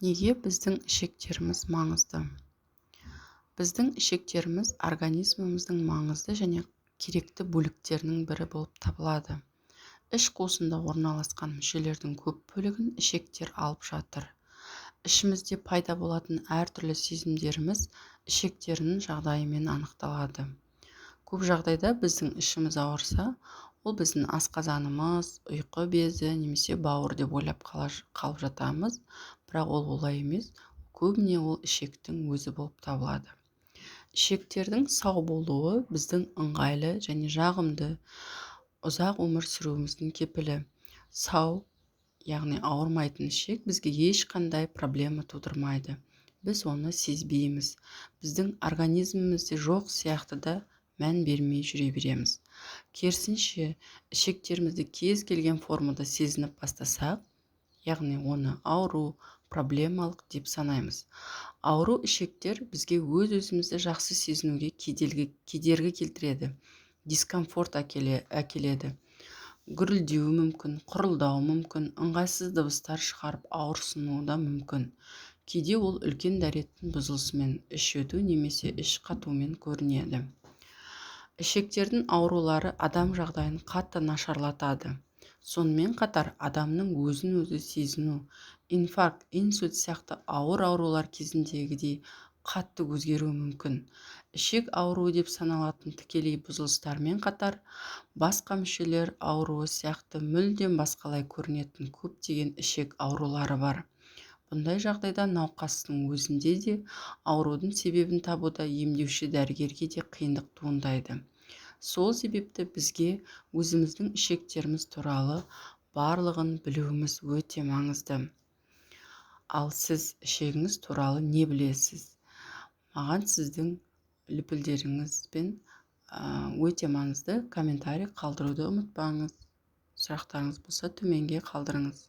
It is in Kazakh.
Неге біздің ішектеріміз маңызды? Біздің ішектеріміз организміміздің маңызды және керекті бөліктерінің бірі болып табылады. Іш қуысында орналасқан мүшелердің көп бөлігін ішектер алып жатыр. Ішімізде пайда болатын әртүрлі сезімдеріміз ішектерінің жағдайымен анықталады. Көп жағдайда біздің ішіміз ауырса, ол біздің асқазанымыз, ұйқы безі немесе бауыр деп ойлап қалып жатамыз, бірақ ол олай емес. Көбіне ол ішектің өзі болып табылады. Ішектердің сау болуы біздің ыңғайлы және жағымды ұзақ өмір сүруіміздің кепілі. Сау, яғни ауырмайтын ішек бізге ешқандай проблема тудырмайды. Біз оны сезбейміз. Біздің организмімізде жоқ сияқты да мән бермей жүре береміз. Керісінше, ішектерімізді кез келген формада сезініп бастасақ, яғни оны ауру, проблемалық деп санаймыз. Ауру ішектер бізге өз-өзімізді жақсы сезінуге кедергі келтіреді, дискомфорт әкеледі. Гүрілдеуі мүмкін, құрылдауы мүмкін, ыңғайсыз дыбыстар шығарып ауырсынуы да мүмкін. Кейде ол үлкен дәреттің бұзылысымен, іш өту немесе іш қатумен көрінеді. Ішектердің аурулары адам жағдайын қатты нашарлатады. Сонымен қатар адамның өзін-өзі сезіну, инфаркт, инсульт сияқты ауыр аурулар кезіндегідей қатты өзгеруі мүмкін. Ішек ауруы деп саналатын тікелей бұзылыстармен қатар, басқа мүшелер ауруы сияқты мүлдем басқалай көрінетін көптеген ішек аурулары бар. Бұндай жағдайда науқастың өзінде де аурудың себебін табуда емдеуші дәрігерге де қиындық туындайды. Сол себепті бізге өзіміздің ішектеріміз туралы барлығын білуіміз өте маңызды. Ал сіз ішегіңіз туралы не білесіз? Маған сіздің лүпілдеріңізбен өте маңызды комментарий қалдыруды ұмытпаңыз. Сұрақтарыңыз болса төменге қалдырыңыз.